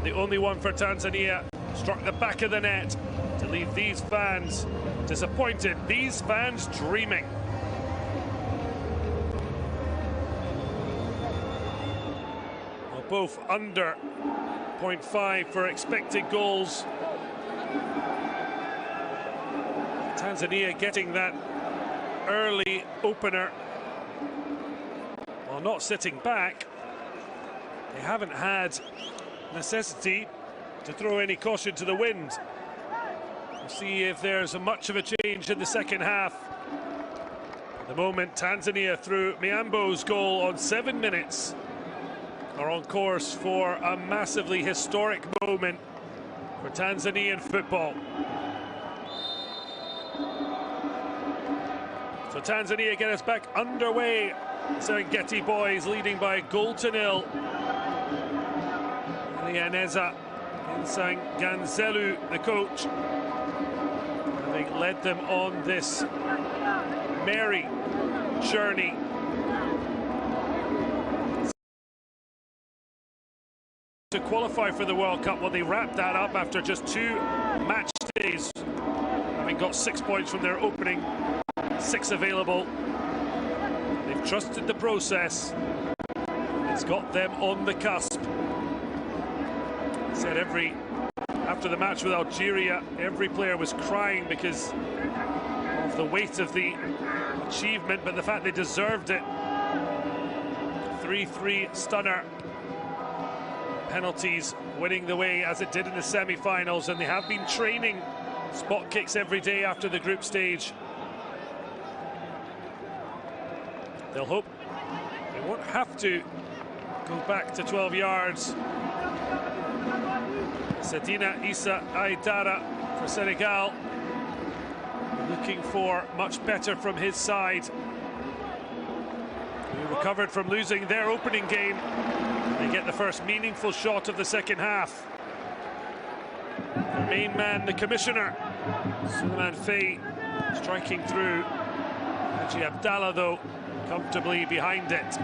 The only one for Tanzania struck the back of the net to leave these fans disappointed, these fans dreaming. Well, both under 0.5 for expected goals. Tanzania getting that early opener while not sitting back. They haven't had necessity to throw any caution to the wind. We'll see if there's much of a change in the second half. At the moment, Tanzania, through Miambo's goal on 7 minutes, are on course for a massively historic moment for Tanzanian football. So Tanzania get us back underway. Serengeti boys leading by a goal to nil. Lianeza Ganzelu, the coach, having led them on this merry journey to qualify for the World Cup. Well, they wrapped that up after just 2 match days, having got 6 points from their opening 6 available. They've trusted the process. It's got them on the cusp. Said after the match with Algeria, every player was crying because of the weight of the achievement, but the fact they deserved it. 3-3 stunner. Penalties winning the way as it did in the semi-finals, and they have been training spot kicks every day after the group stage. They'll hope they won't have to go back to 12 yards. Sedina Issa Aidara for Senegal, looking for much better from his side. Who recovered from losing their opening game. They get the first meaningful shot of the second half. Their main man, the commissioner, Suleiman Faye, striking through. Haji Abdallah, though, comfortably behind it.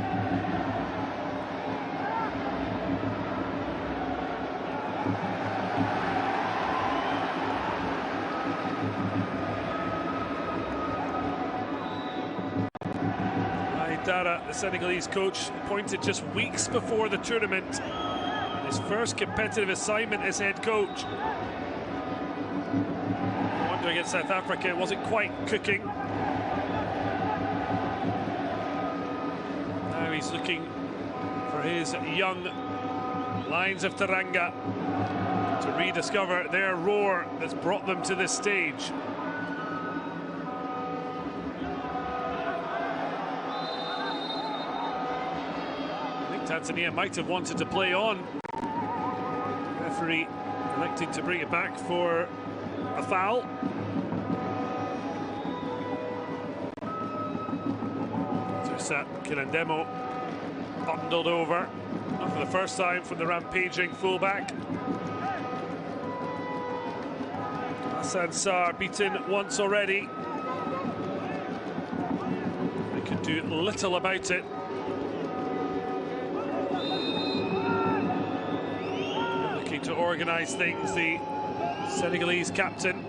Aidara, the Senegalese coach, appointed just weeks before the tournament. His first competitive assignment as head coach. Wonder against South Africa, it wasn't quite cooking. Now he's looking for his young Lions of Teranga to rediscover their roar that's brought them to this stage. Tanzania might have wanted to play on. Referee electing to bring it back for a foul. Sat Kilendemo bundled over, not for the first time from the rampaging fullback. Hassan Sarr beaten once already. They could do little about it. Looking to organise things, the Senegalese captain.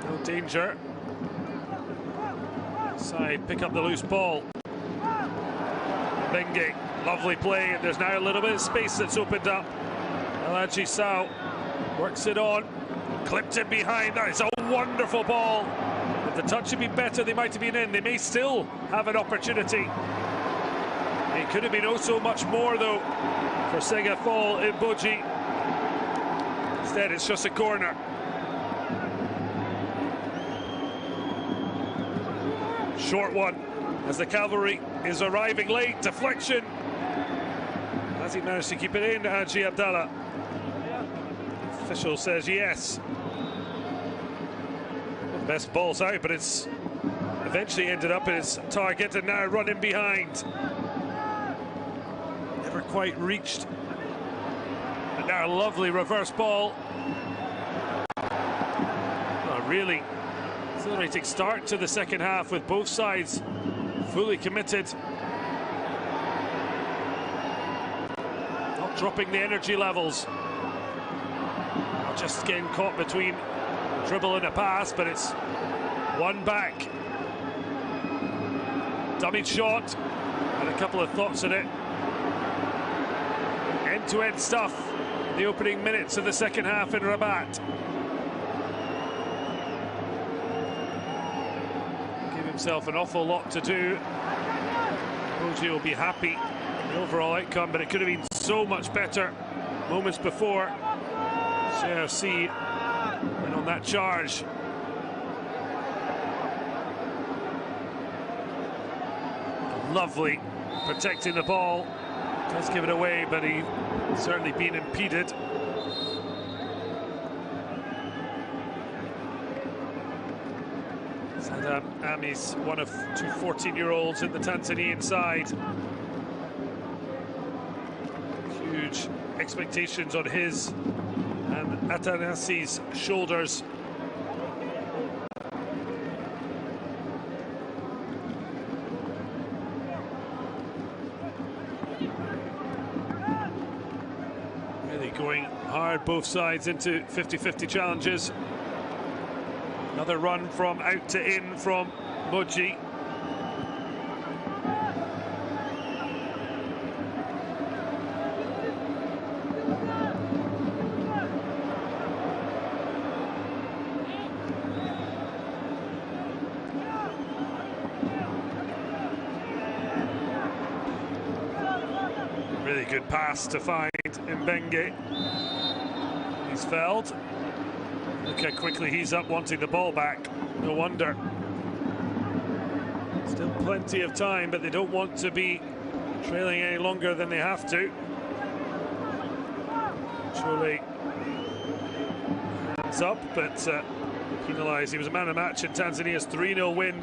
No danger. Side, pick up the loose ball. Bengue, lovely play, and there's now a little bit of space that's opened up. Alaji Sow works it on, clipped it behind. That is a wonderful ball. If the touch had been better, they might have been in. They may still have an opportunity. It could have been oh so much more, though, for Sega Fall in Boji. Instead, it's just a corner. Short one as the cavalry is arriving late. Deflection. Has he managed to keep it in, Haji Abdallah? Official says yes. Best ball's out, but it's eventually ended up in its target and now running behind. Never quite reached. And now a lovely reverse ball. Oh, really exhilarating start to the second half with both sides fully committed. Not dropping the energy levels. Just getting caught between a dribble and a pass, but it's one back. Dummy shot, and a couple of thoughts on it. End-to-end stuff in the opening minutes of the second half in Rabat. Give himself an awful lot to do. Oji will be happy with the overall outcome, but it could have been so much better moments before. CRC went on that charge. Lovely protecting the ball. Does give it away, but he's certainly been impeded. Sadam Amis, one of two 14-year-olds in the Tanzanian side. Huge expectations on his and Atanasi's shoulders. Really going hard, both sides, into 50-50 challenges. Another run from out to in from Moji. Really good pass to find Mbenge. He's fouled. Look how quickly he's up, wanting the ball back. No wonder. Still plenty of time, but they don't want to be trailing any longer than they have to. Surely hands up, but penalised. He was a man of the match in Tanzania's 3-0 win.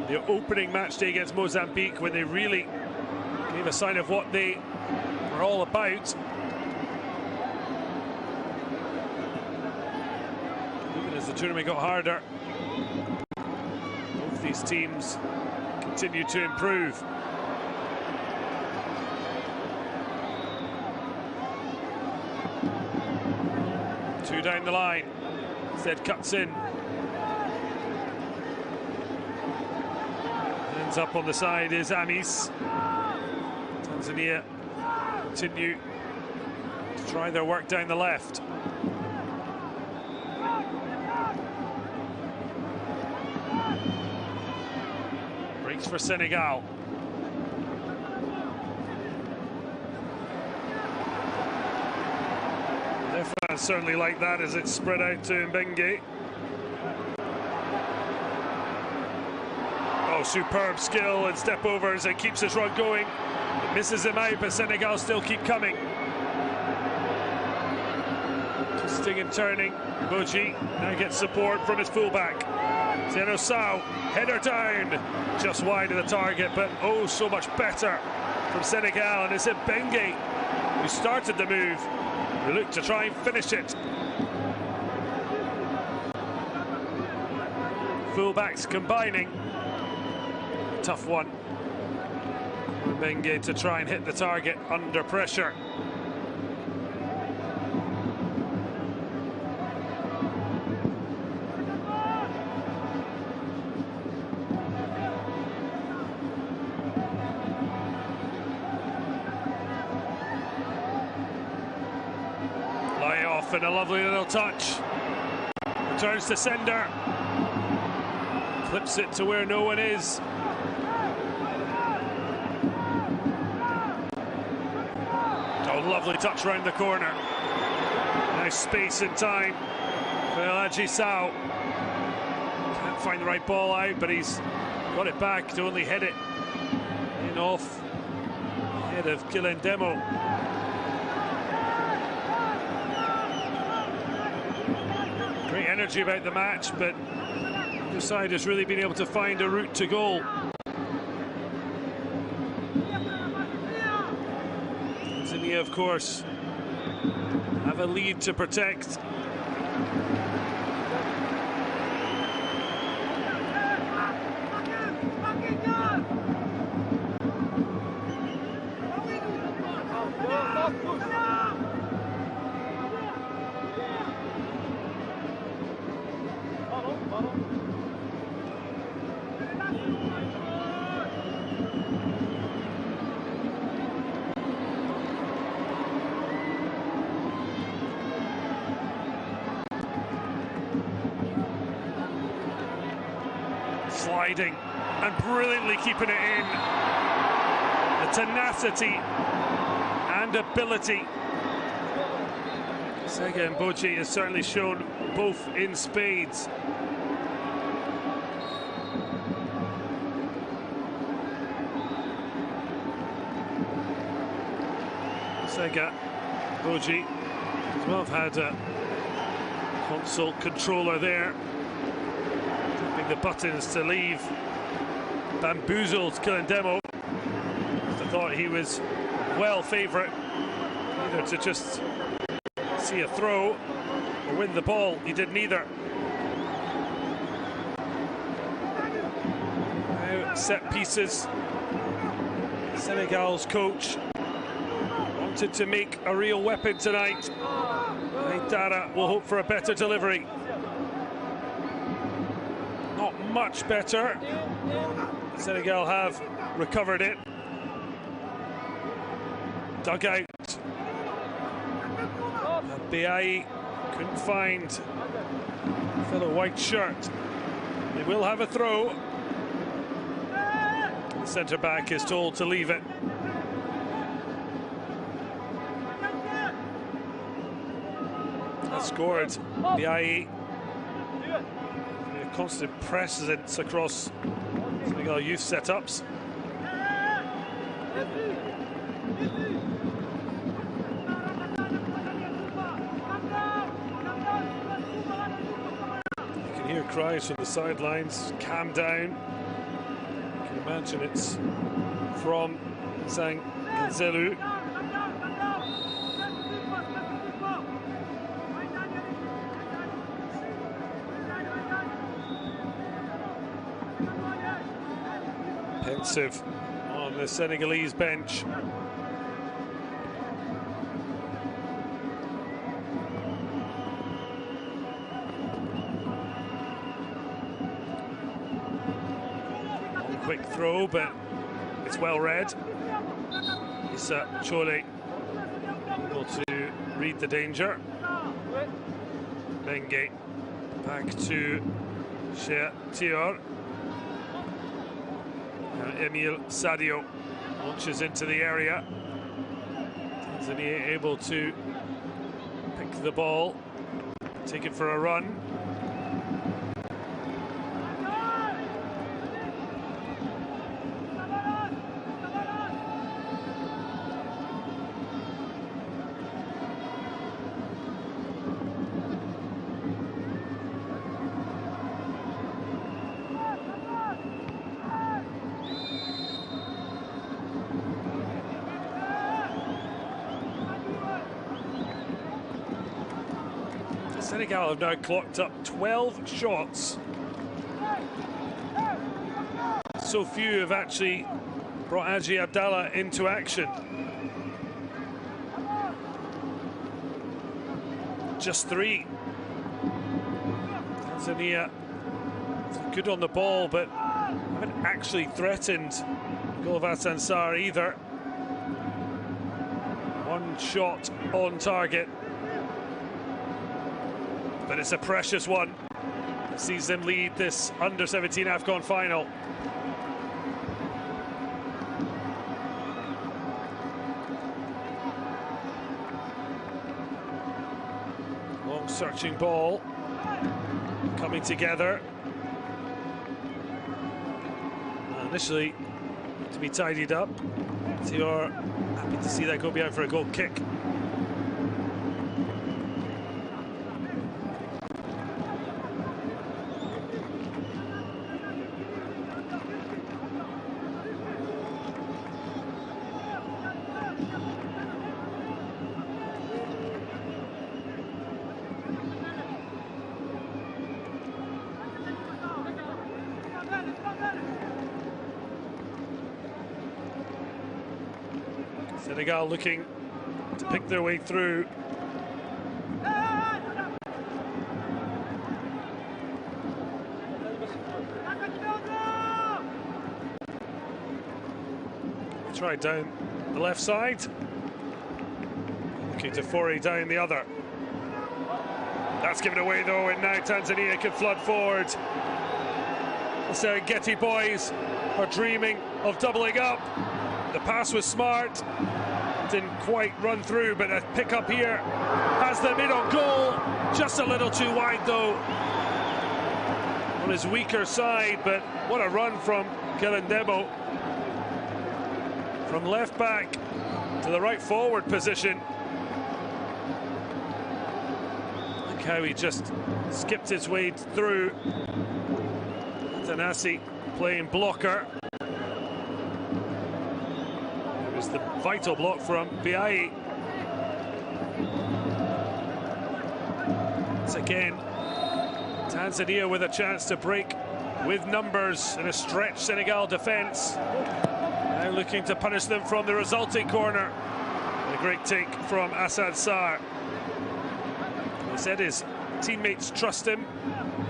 The opening match day against Mozambique, when they really gave a sign of what they are all about. Even as the tournament got harder, both these teams continue to improve. Two down the line. Zed cuts in. Ends up on the side is Amis. Tanzania continue to try their work down the left. Breaks for Senegal. Their fans certainly like that as it's spread out to Mbenge. Oh, superb skill and step overs and keeps his run going. It misses him out, but Senegal still keep coming. Twisting and turning. Boji now gets support from his fullback. Zeno Sao, header down, just wide of the target, but oh, so much better from Senegal. And it's Mbenge who started the move. We look to try and finish it. Fullbacks combining. Tough one. Mbenge to try and hit the target under pressure. Lie off and a lovely little touch. Returns to sender. Flips it to where no one is. Lovely touch round the corner. Nice space and time for TotalEnergies Sao. Can't find the right ball out, but he's got it back to only head it in off head of Kilendemo. Great energy about the match, but the side has really been able to find a route to goal. Tanzania, of course, have a lead to protect. Sliding and brilliantly keeping it in. The tenacity and ability. Sega and Boji has certainly shown both in spades. Sega, Boji as well have had a console controller there, tapping the buttons to leave bamboozled Kilindemo. I thought he was well favourite either to just see a throw or win the ball. He did neither. Now set pieces. Senegal's coach wanted to make a real weapon tonight. Dara will hope for a better delivery. Not much better. Senegal have recovered it. Dug out. Biayi couldn't find a fellow white shirt. They will have a throw. The centre back is told to leave it. Has scored. Biayi. A constant presence across Senegal youth setups. Cries from the sidelines, calm down. You can imagine it's from Zhang Zelu. Pensive on the Senegalese bench. Quick throw, but it's well read. Issa Chole able to read the danger. Bengue back to Shea Tior. Emil Sadio launches into the area. Tanzania able to pick the ball, take it for a run. Senegal have now clocked up 12 shots. So few have actually brought Aji Abdallah into action. Just 3. Tanzania good on the ball, but haven't actually threatened Golvat Ansar either. One shot on target. But it's a precious one. It sees them lead this under-17 AFCON final. Long searching ball. Coming together. Initially to be tidied up. Tior happy to see that go behind for a goal kick. Senegal looking to pick their way through. Try down the left side. Looking to foray down the other. That's given away though, and now Tanzania can flood forward. The Serengeti boys are dreaming of doubling up. The pass was smart. Didn't quite run through, but a pick up here has them in on goal. Just a little too wide though. On his weaker side, but what a run from Kelendemo. From left back to the right forward position. Look how he just skipped his way through. Tanasi playing blocker. It was the vital block from Biai. Once again, Tanzania with a chance to break with numbers in a stretched Senegal defence. Now looking to punish them from the resulting corner. A great take from Assad Sarr. He said his teammates trust him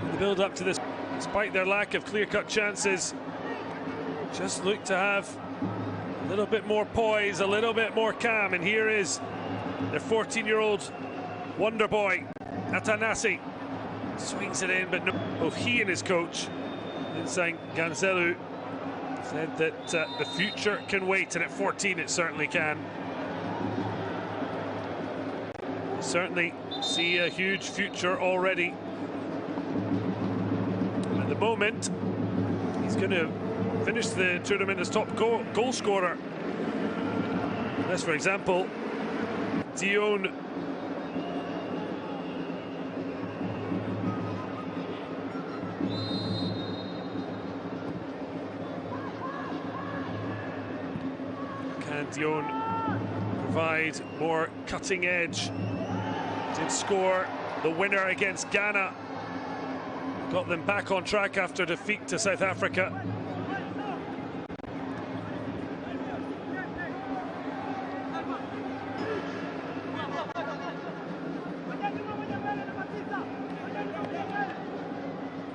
in the build up to this, despite their lack of clear-cut chances. Just look to have a little bit more poise, a little bit more calm, and here is their 14-year-old wonder boy, Atanasi. Swings it in, but no. Both he and his coach, Insang Ganzelu, said that the future can wait, and at 14 it certainly can. Certainly see a huge future already. At the moment, he's going to finish the tournament as top goal scorer. Unless, for example, Dion provide more cutting edge. Did score the winner against Ghana. Got them back on track after defeat to South Africa.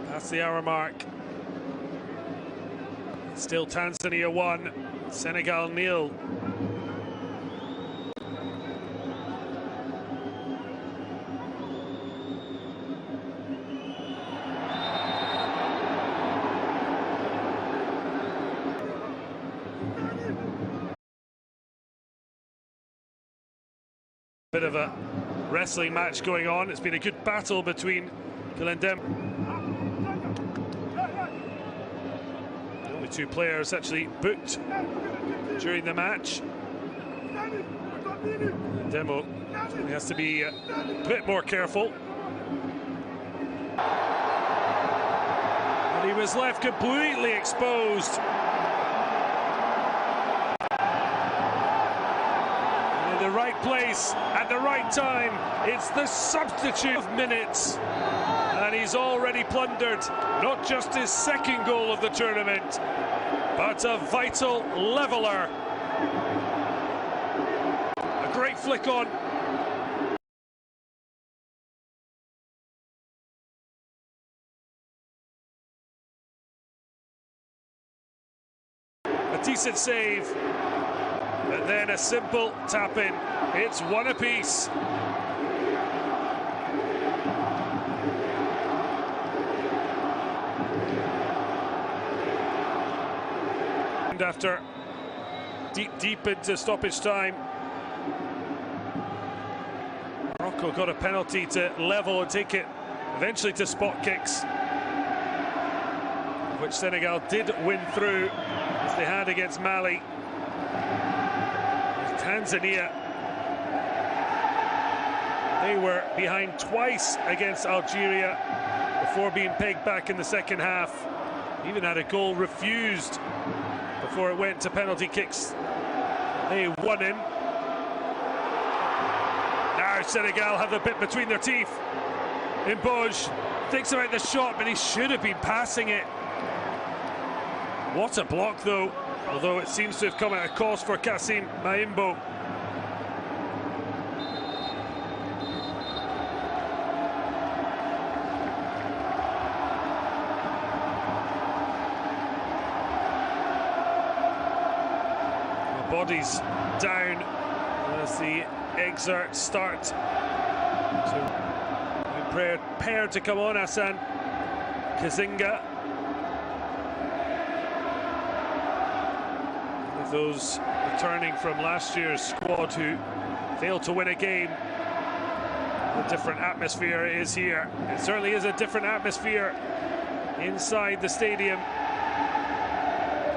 That's the hour mark. Still Tanzania 1, Senegal 0. Bit of a wrestling match going on. It's been a good battle between Kelendem. The only two players actually booked during the match. Demo has to be a bit more careful. And he was left completely exposed. The right place at the right time. It's the substitute of minutes, and he's already plundered not just his second goal of the tournament, but a vital leveler. A great flick on. A decent save. But then a simple tap-in. It's one apiece. And after deep into stoppage time, Morocco got a penalty to level and take it eventually to spot kicks, which Senegal did win through, as they had against Mali. Tanzania, they were behind twice against Algeria before being pegged back in the second half. Even had a goal refused before it went to penalty kicks. They won in. Now Senegal have the bit between their teeth. Mboj thinks about the shot, but he should have been passing it. What a block though. Although it seems to have come at a cost for Kassim Maimbo. bodies down as the exerts start to prepare to come on. Hassan Kazinga, one of those returning from last year's squad who failed to win a game. A different atmosphere is here. It certainly is a different atmosphere inside the stadium.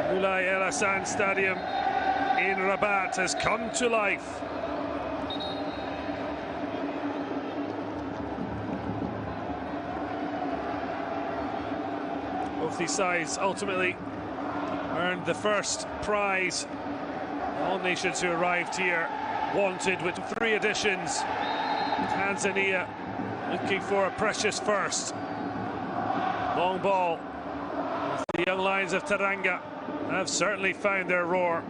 Moulay El Hassan Stadium in Rabat has come to life. Both these sides ultimately earned the first prize. All nations who arrived here wanted, with 3 additions. Tanzania looking for a precious first. Long ball. The young lions of Teranga have certainly found their roar.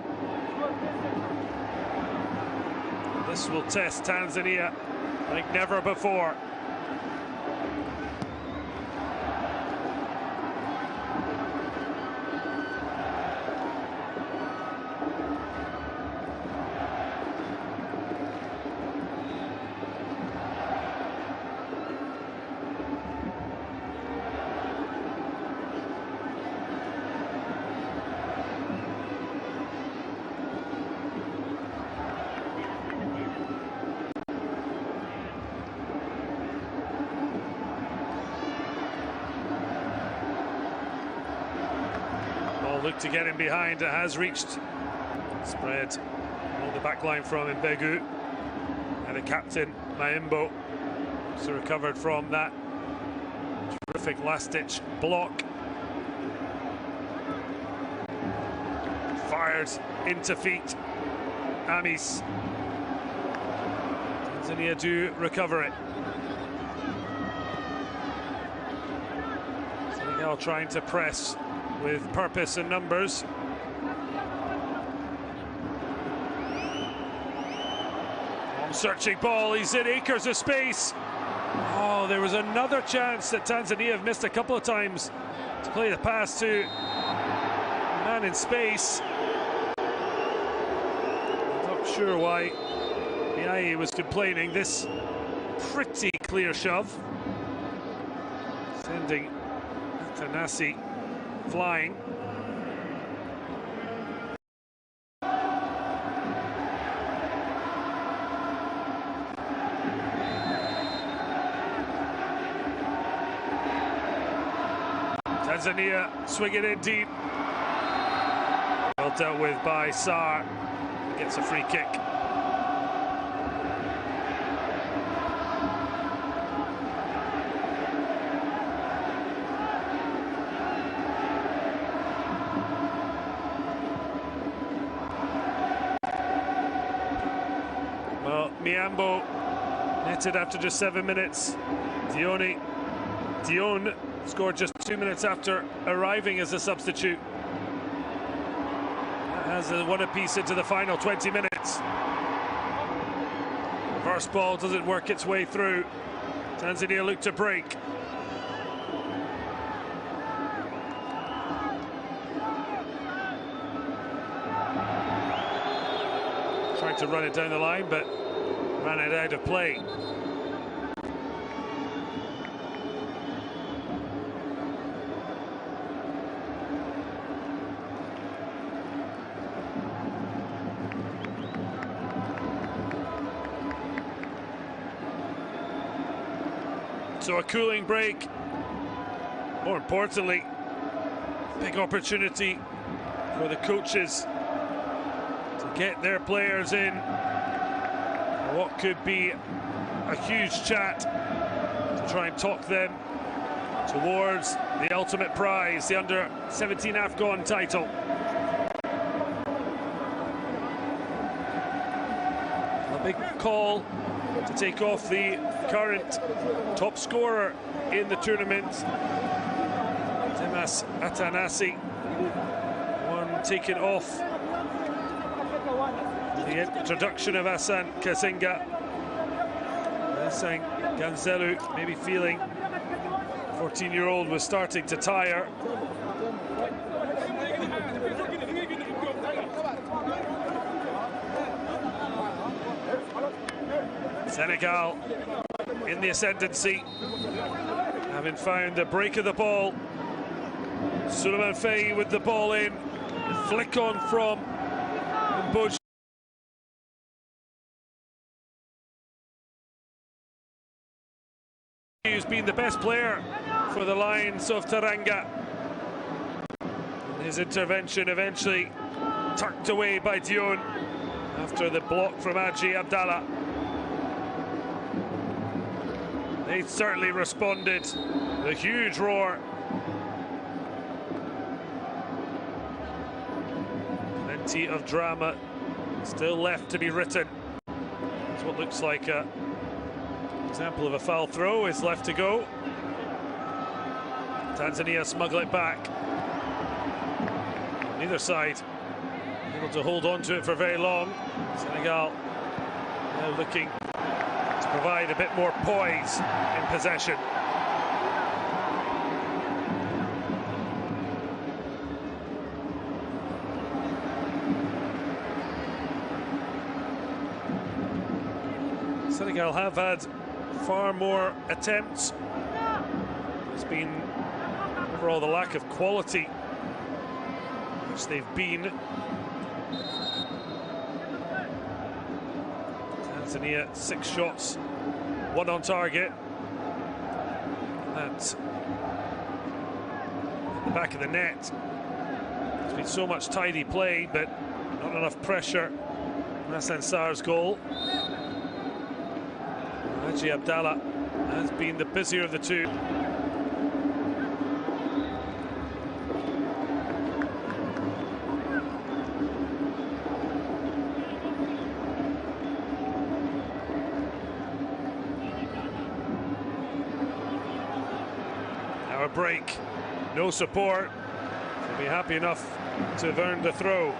This will test Tanzania like never before. Look to get him behind. It has reached. Spread on the back line from Mbegu, and the captain Maimbo has recovered from that terrific last-ditch block. Fired into feet. Amis. Tanzania do recover it. Senegal trying to press with purpose and numbers. Searching ball, he's in acres of space. Oh, there was another chance that Tanzania have missed a couple of times to play the pass to a man in space. I'm not sure why Biaye was complaining. This pretty clear shove, sending Atanasi flying. Tanzania swing it in deep. Well dealt with by Sarr. Gets a free kick. Miambo netted after just 7 minutes. Dion scored just 2 minutes after arriving as a substitute. That has a one apiece into the final 20 minutes. Reverse ball doesn't work its way through. Tanzania look to break. Trying to run it down the line, but ran it out of play. So a cooling break. More importantly, big opportunity for the coaches to get their players in what could be a huge chat to try and talk them towards the ultimate prize, the under-17 AFCON title. A big call to take off the current top scorer in the tournament, Demas Atanasi, one taken off the introduction of Hassan Kazinga. Hassan Ganzelu maybe feeling 14-year-old was starting to tire. Senegal in the ascendancy, having found the break of the ball. Suleiman Faye with the ball in, flick on from Mboji. Who's been the best player for the Lions of Teranga. His intervention eventually tucked away by Dion after the block from Haji Abdallah. They certainly responded with a huge roar. Plenty of drama still left to be written. It's what looks like an example of a foul throw is left to go. Tanzania smuggle it back. Neither side able to hold on to it for very long. Senegal now looking to provide a bit more poise in possession. Senegal have had far more attempts. It's been overall the lack of quality which they've been. Tanzania 6 shots, 1 on target. That's at the back of the net. There's been so much tidy play, but not enough pressure. Hassan Sarr's goal. Haji Abdallah has been the busier of the two. Now a break, no support. He'll be happy enough to have earned the throw.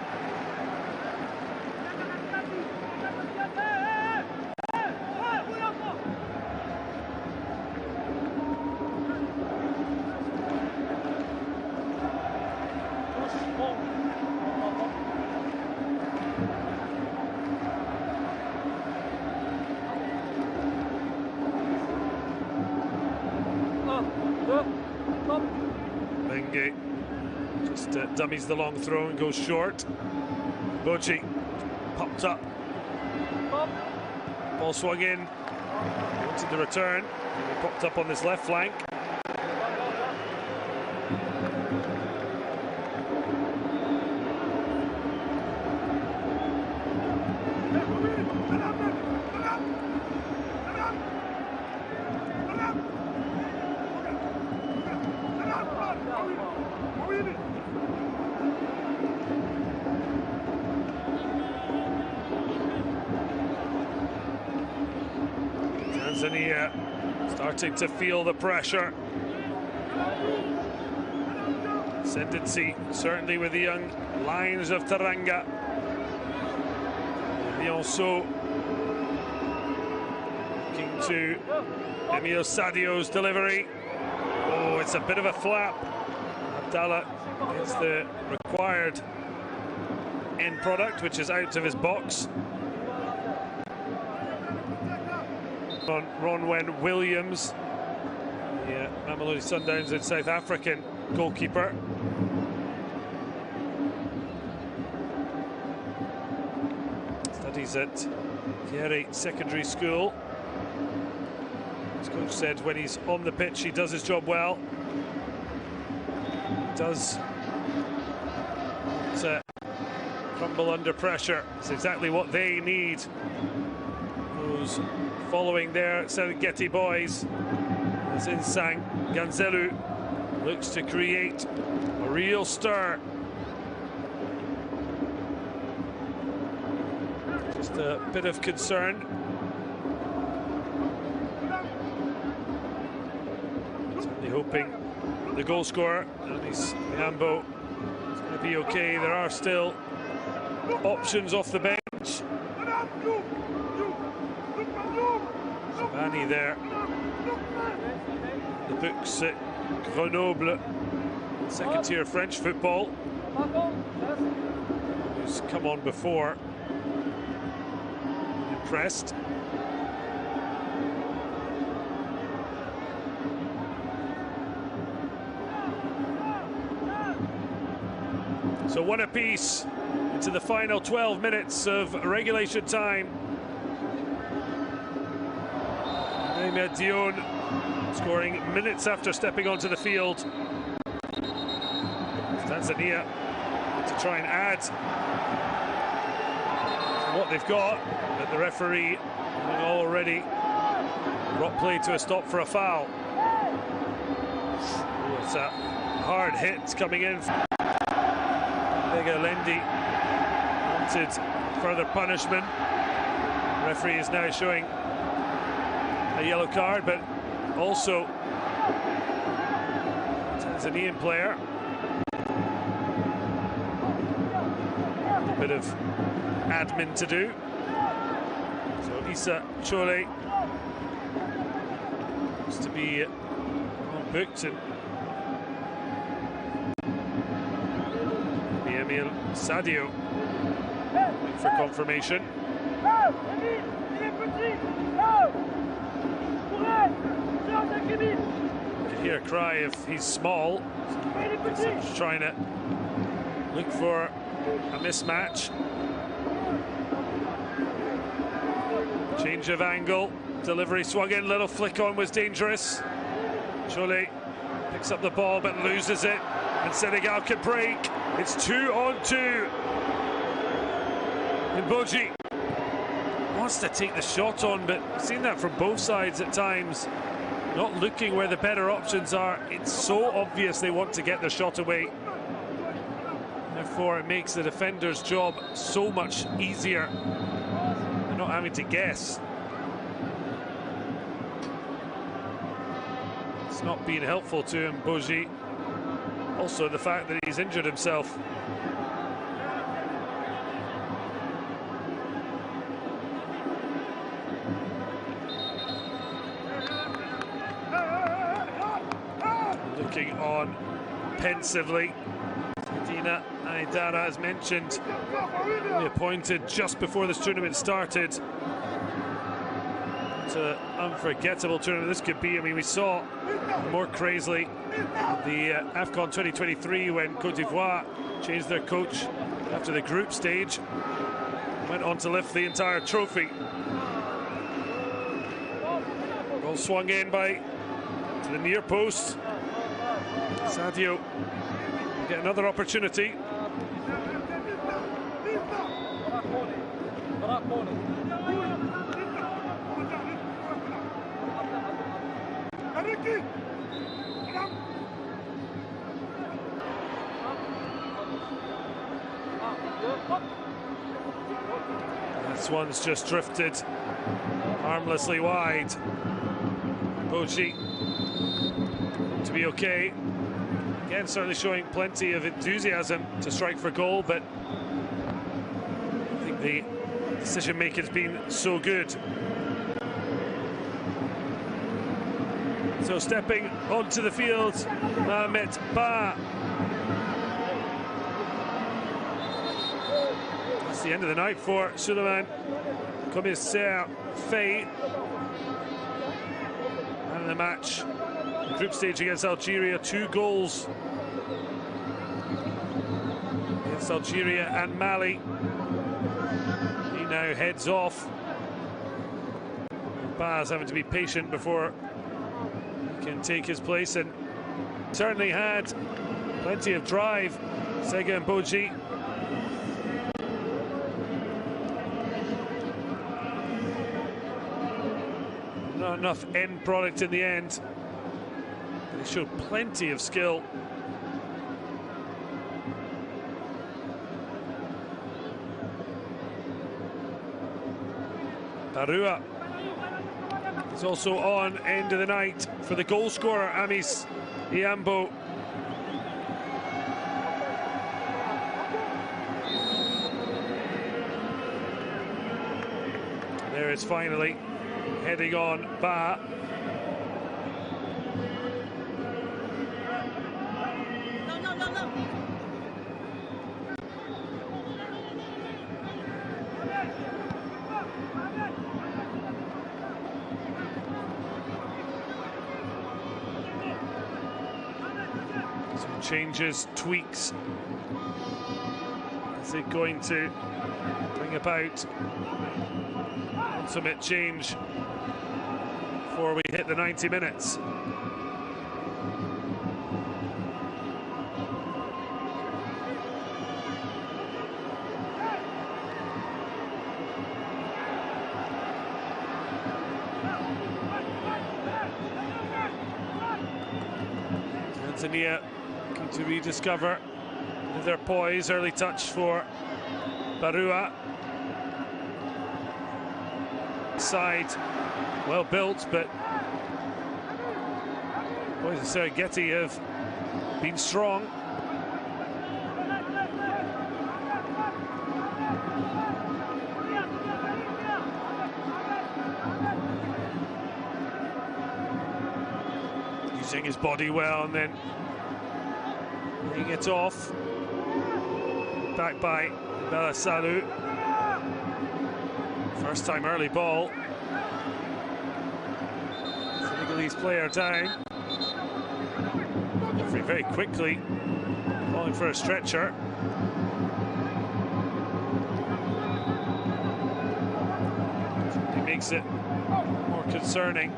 Bengue just dummies the long throw and goes short. Mboji popped up. Ball swung in. Wanted the return. He popped up on this left flank. Tanzania starting to feel the pressure. Ascendancy certainly with the young Lions of Teranga. Lionceau looking to Emile Sadio's delivery. Oh, it's a bit of a flap. Abdallah gets the required end product, which is out of his box. On Ronwen Williams, the Mamelodi Sundowns and South African goalkeeper. Studies at Kiere Secondary School. As coach said, when he's on the pitch, he does his job well. He does crumble under pressure. It's exactly what they need. Those following their Serengeti boys, as Insang Ganzelu looks to create a real stir. Just a bit of concern. Certainly hoping the goal scorer, Anis Miambo, is going to be okay. There are still options off the bench. Zabani there. The books at Grenoble, second-tier French football. Who's come on before. Impressed. So one apiece into the final 12 minutes of regulation time. Ahmed Dione scoring minutes after stepping onto the field. Tanzania to try and add what they've got, but the referee already brought play to a stop for a foul. Oh, it's a hard hit coming in. Bega Lendi wanted further punishment. The referee is now showing a yellow card, but also Tanzanian player. A bit of admin to do. So Issa Chole is to be booked, and Emil Sadio for confirmation. You can hear a cry if he's small. He's trying to look for a mismatch. Change of angle. Delivery swung in. Little flick on was dangerous. Chole picks up the ball but loses it. And Senegal can break. It's 2-on-2. And Boji wants to take the shot on, but I've seen that from both sides at times. Not looking where the better options are. It's so obvious they want to get their shot away. Therefore, it makes the defender's job so much easier. They're not having to guess. It's not been helpful to him, Boji. Also, the fact that he's injured himself. Looking on pensively. Dina Aidara, as mentioned, only appointed just before this tournament started. It's an unforgettable tournament this could be. I mean, we saw more crazily the AFCON 2023 when Côte d'Ivoire changed their coach after the group stage, went on to lift the entire trophy. Ball swung in to the near post. Sadio get another opportunity. This one's just drifted harmlessly wide. Boji to be okay. Again, certainly showing plenty of enthusiasm to strike for goal, but I think the decision making has been so good. So stepping onto the field, Mohamed Ba. That's the end of the night for Suleiman Commissaire Faye. Man of the match. Group stage against Algeria, 2 goals against Algeria and Mali. He now heads off. Baz having to be patient before he can take his place, and certainly had plenty of drive. Sega and Boji. Not enough end product in the end. They showed plenty of skill. Barua is also on end of the night for the goal scorer, Amis Iambo. There is finally heading on Ba. Some changes, tweaks Is it going to bring about ultimate change before we hit the 90 minutes? Tanzania looking to rediscover their poise. Early touch for Barua. Side well built, but boys of Serengeti have been strong. Using his body well and then laying it off. Back by Balasalu. First time early ball. Senegalese player down. Referee very quickly calling for a stretcher. He makes it more concerning.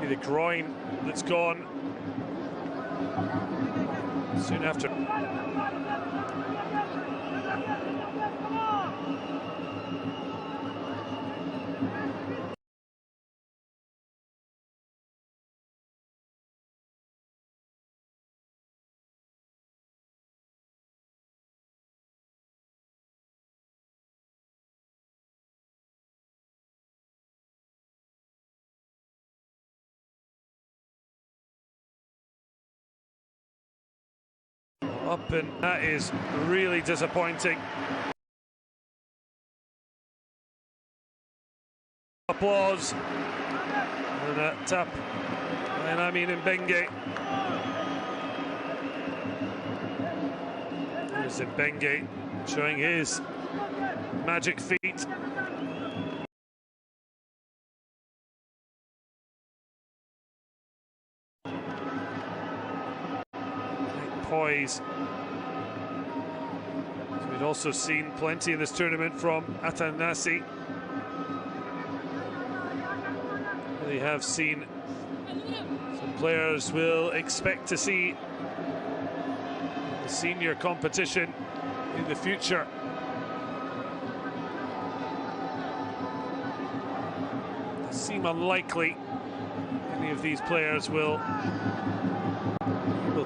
Maybe the groin that's gone soon after. Up, and that is really disappointing. Applause and a tap by Amin Mbenge. Here's Mbenge showing his magic feet. Poise. So we've also seen plenty in this tournament from Atanasi. They have seen some players will expect to see the senior competition in the future. It seems unlikely any of these players will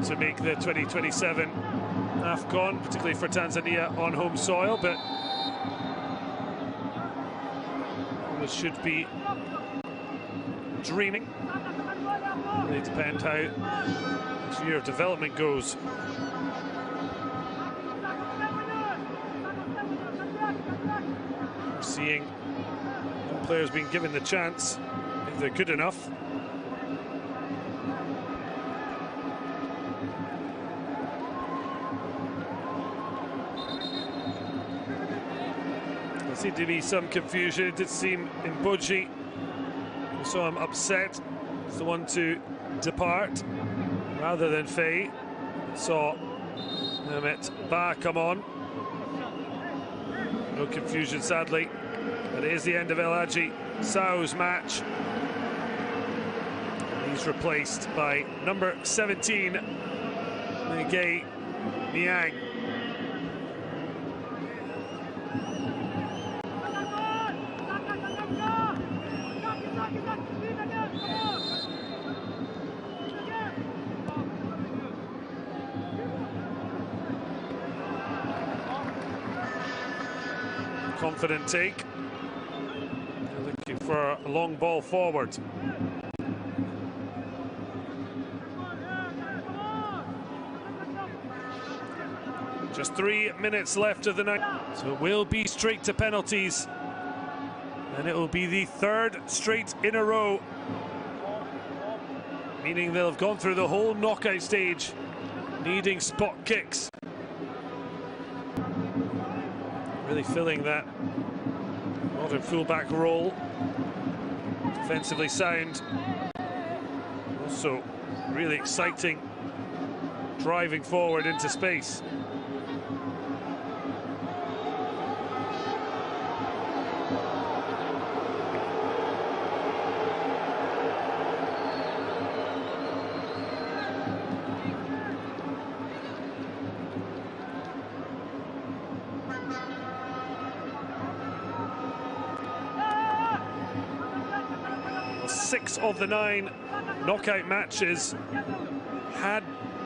to make the 2027 AFCON, particularly for Tanzania on home soil, but it should be dreaming. They depend how this year of development goes. We're seeing players being given the chance if they're good enough. There seemed to be some confusion. It did seem in Boji, we saw him upset. He's the one to depart rather than Faye. Saw Mehmet Ba come on. No confusion, sadly. But it is the end of El Hadji Sao's match. He's replaced by number 17, Nge Niang. Confident take. They're looking for a long ball forward. Just 3 minutes left of the night. So it will be straight to penalties. And it will be the third straight in a row. Meaning they'll have gone through the whole knockout stage, needing spot kicks. Really filling that modern fullback role. Defensively sound. Also really exciting driving forward into space. Well, 6 of the 9 knockout matches had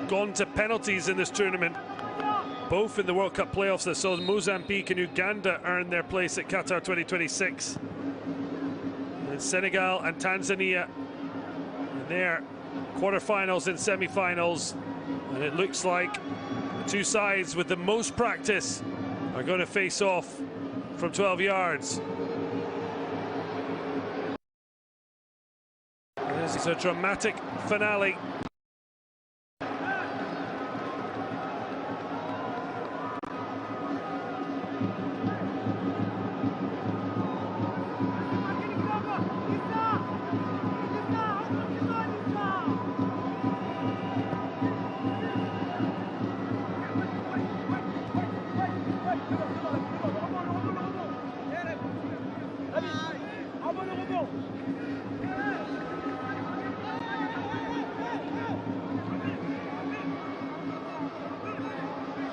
gone to penalties in this tournament, both in the World Cup playoffs that saw Mozambique and Uganda earn their place at Qatar 2026. And Senegal and Tanzania in their quarterfinals and semi-finals, and it looks like the two sides with the most practice are going to face off from 12 yards. This is a dramatic finale.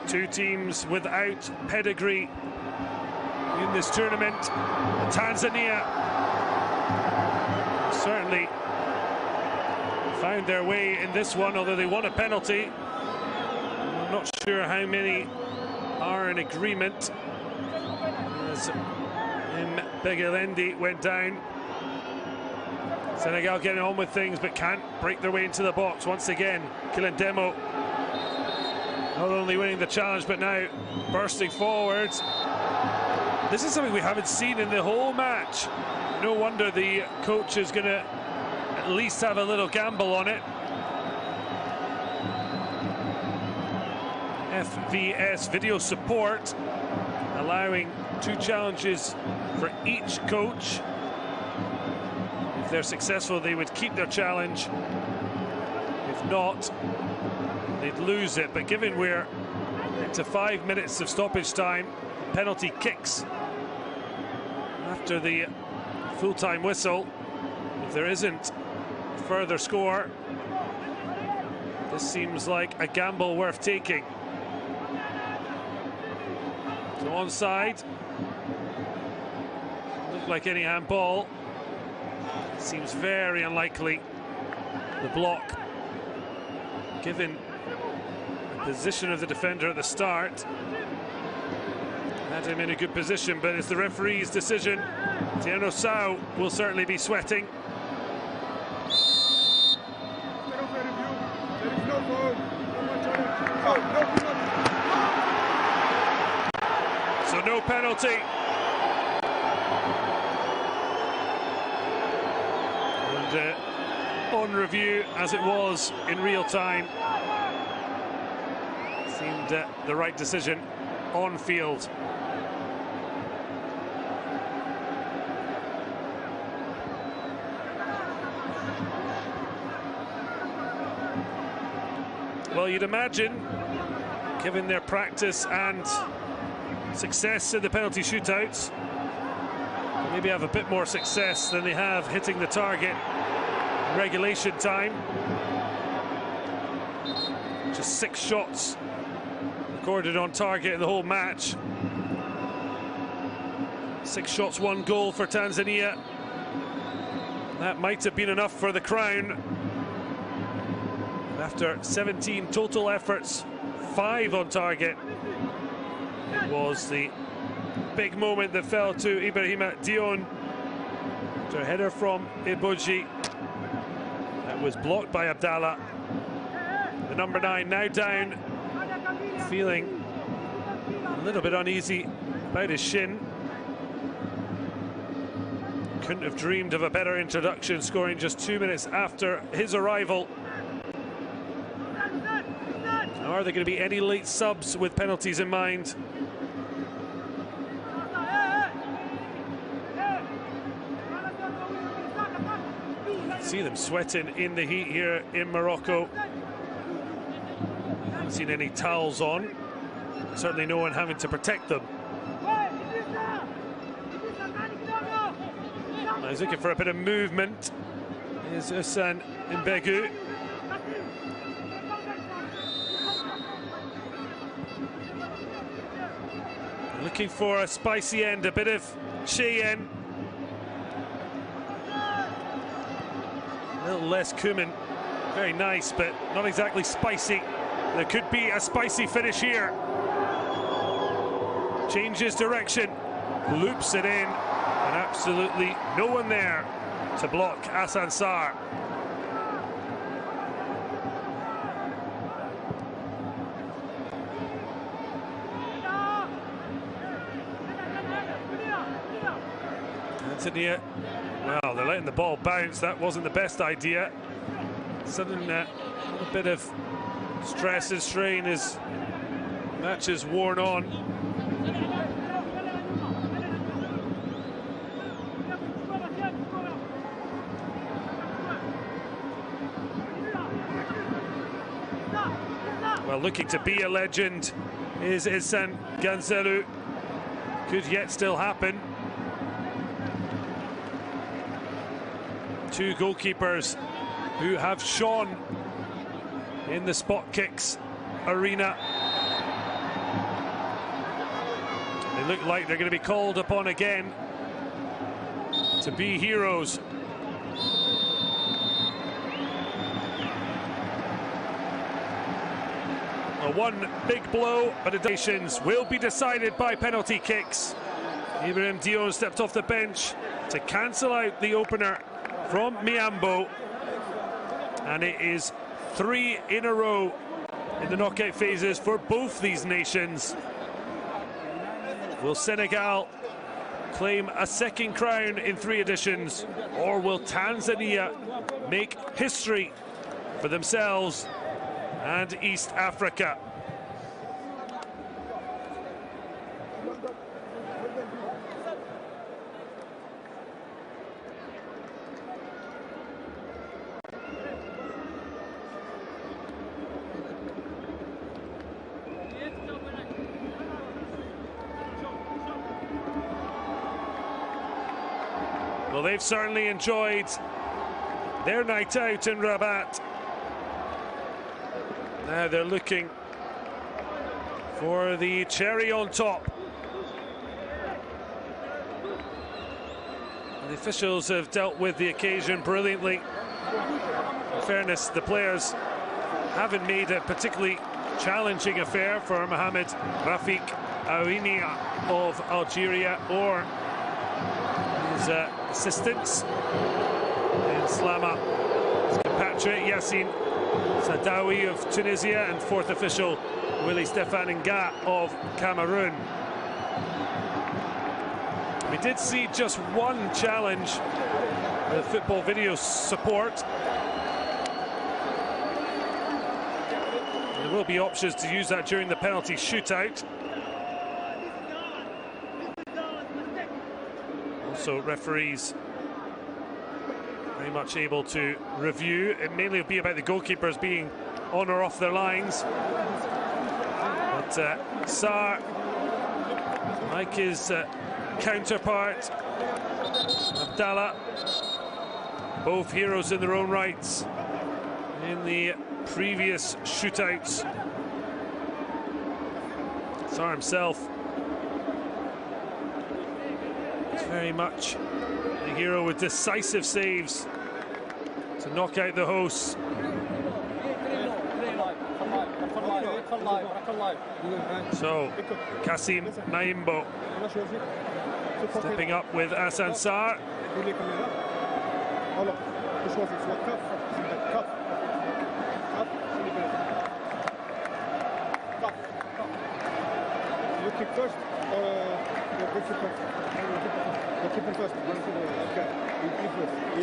Two teams without pedigree in this tournament. Tanzania certainly found their way in this one, although they won a penalty. I'm not sure how many are in agreement, as Begelendi went down. Senegal getting on with things but can't break their way into the box once again. Kilendemo not only winning the challenge, but now bursting forwards. This is something we haven't seen in the whole match. No wonder the coach is going to at least have a little gamble on it. FVS video support allowing 2 challenges for each coach. If they're successful, they would keep their challenge. If not, they'd lose it. But given we're into 5 minutes of stoppage time, penalty kicks after the full-time whistle, if there isn't further score, this seems like a gamble worth taking. So onside, looked like any handball. Seems very unlikely. The block, given position of the defender at the start, had him in a good position, but it's the referee's decision. Tiano Sau will certainly be sweating. So no penalty. And on review, as it was in real time, seemed the right decision on field. Well, you'd imagine, given their practice and success in the penalty shootouts, maybe have a bit more success than they have hitting the target in regulation time. Just 6 shots recorded on target in the whole match. 6 shots, 1 goal for Tanzania. That might have been enough for the crown. After 17 total efforts, 5 on target. It was the big moment that fell to Ibrahima Dione. To a header from Iboji. That was blocked by Abdallah. The number 9 now down, feeling a little bit uneasy about his shin. Couldn't have dreamed of a better introduction, scoring just 2 minutes after his arrival. Are there going to be any late subs with penalties in mind? See them sweating in the heat here in Morocco. seen any towels on. Certainly no one having to protect them. He's looking for a bit of movement. Here's Hassan Mbegu. Looking for a spicy end, a bit of Cheyenne. A little less cumin. Very nice, but not exactly spicy. There could be a spicy finish here. Changes direction, loops it in, and absolutely no one there to block Hassan Sarr. Tanzania, well, they're letting the ball bounce. That wasn't the best idea. Sudden a bit of stress and strain as match is worn on. Well, looking to be a legend is Ihsan Ganzelu. Could yet still happen. Two goalkeepers who have shone in the spot kicks arena. They look like they're going to be called upon again to be heroes. One big blow, but the nations will be decided by penalty kicks. Ibrahim Dion stepped off the bench to cancel out the opener from Miambo, and it is 3 in a row in the knockout phases for both these nations. Will Senegal claim a second crown in 3 editions, or will Tanzania make history for themselves and East Africa? Well, they've certainly enjoyed their night out in Rabat. Now they're looking for the cherry on top. And the officials have dealt with the occasion brilliantly. In fairness, the players haven't made a particularly challenging affair for Mohamed Rafik Aouinia of Algeria or his assistants in Slama, his compatriot Yassine Sadawi of Tunisia, and fourth official Willy Stéphane Nga of Cameroon. We did see just one challenge with football video support. There will be options to use that during the penalty shootout. Also, referees very much able to review. It mainly will be about the goalkeepers being on or off their lines. But Sarr, like his counterpart Abdallah, both heroes in their own rights in the previous shootouts. Sarr himself is very much a hero with decisive saves to knock out the hosts. So, Kassim Maimbo stepping up with Hassan Sarr.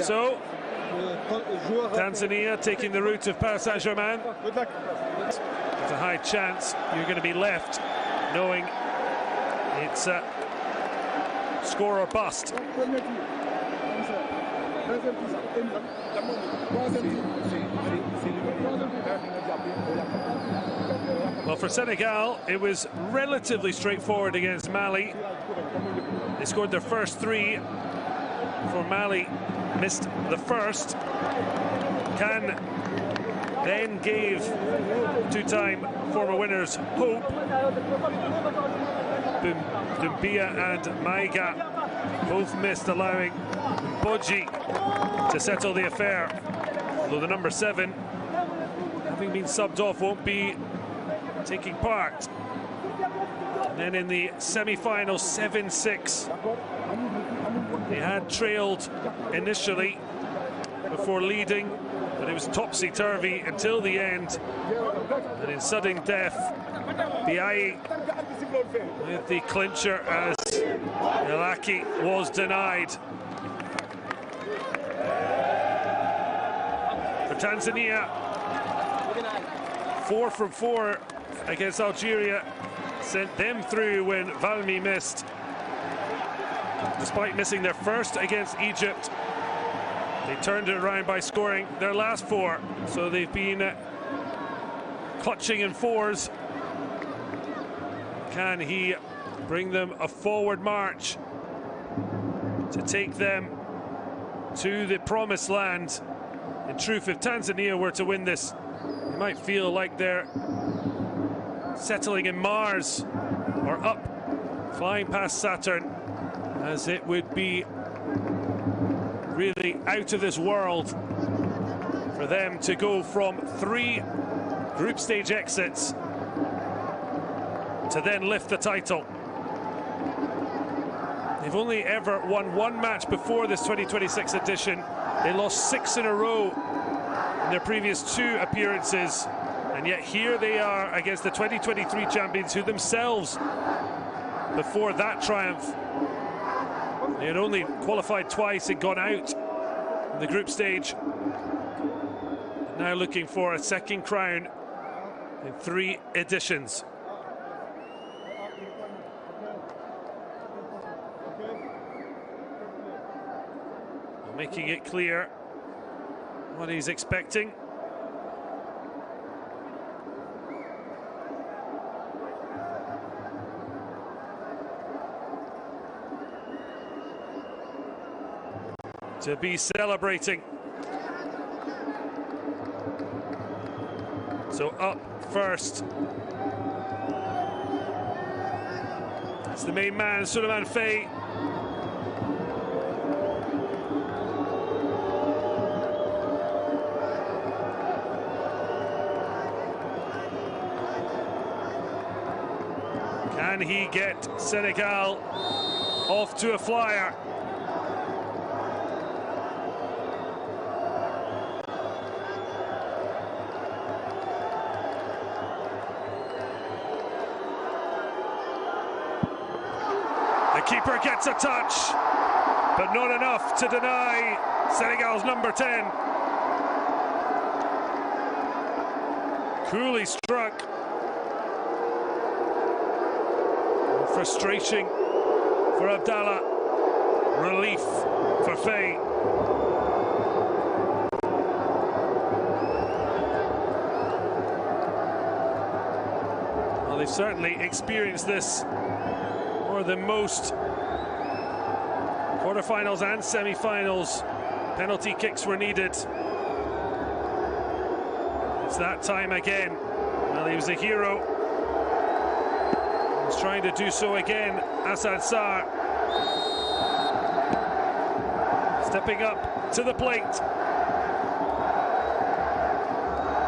So, Tanzania taking the route of Paris Saint-Germain. There's a high chance you're going to be left knowing it's score or bust. Well, for Senegal, it was relatively straightforward against Mali. They scored their first three before Mali missed the first. Can then gave two-time former winners hope. Doumbia and Maiga both missed, allowing Bodji to settle the affair. Although the number 7, having been subbed off, won't be taking part. And then in the semi-final, 7-6. They had trailed initially before leading, but it was topsy-turvy until the end. And in sudden death, Biaye with the clincher as Elaki was denied. For Tanzania, 4 from 4 against Algeria sent them through when Valmy missed. Despite missing their first against Egypt, they turned it around by scoring their last 4. So they've been clutching in 4s. Can he bring them a forward march to take them to the promised land? In truth, if Tanzania were to win this, it might feel like they're settling in Mars or up, flying past Saturn, as it would be really out of this world for them to go from 3 group stage exits to then lift the title. They've only ever won 1 match before this 2026 edition. They lost 6 in a row in their previous 2 appearances, and yet here they are against the 2023 champions, who themselves, before that triumph, they had only qualified twice and gone out in the group stage. Now looking for a second crown in 3 editions. Making it clear what he's expecting. To be celebrating. So up first. That's the main man, Suleiman Faye. Can he get Senegal off to a flyer? The keeper gets a touch, but not enough to deny Senegal's number 10. Coolly struck. Frustration for Abdallah, relief for Faye. Well, they've certainly experienced this more than most. Quarterfinals and semi-finals, penalty kicks were needed. It's that time again. Well, he was a hero. He's trying to do so again. Assad Sarr stepping up to the plate.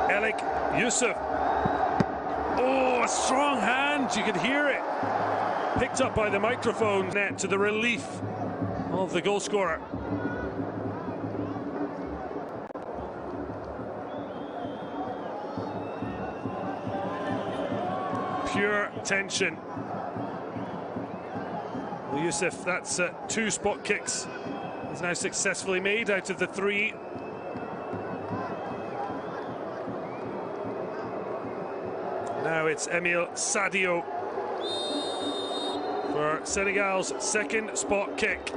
Elik Yusuf. Oh, a strong hand. You could hear it. Picked up by the microphone net, to the relief of the goal scorer. Pure tension. Well, Yusuf, that's 2 spot kicks. He's now successfully made out of the 3. Now it's Emile Sadio for Senegal's second spot kick.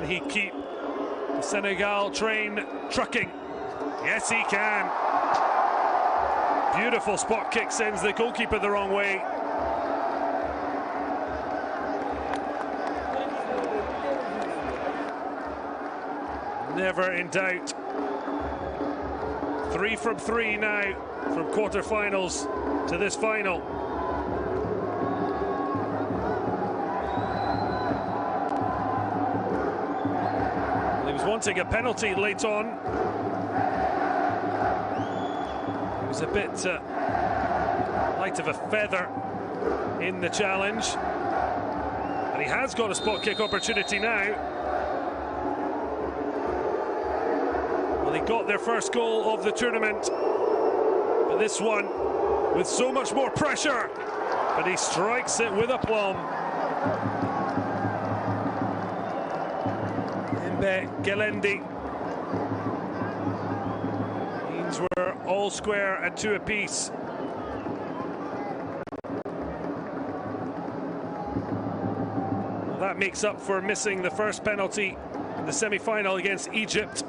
Can he keep the Senegal train trucking? Yes, he can. Beautiful spot kick, sends the goalkeeper the wrong way. Never in doubt. 3 from 3 now from quarterfinals to this final. Well, he was wanting a penalty late on. He was a bit light of a feather in the challenge. But he has got a spot kick opportunity now. They got their first goal of the tournament, but this one with so much more pressure, but he strikes it with aplomb. Gelendi means we're all square at 2 apiece. Well, that makes up for missing the first penalty in the semi-final against Egypt.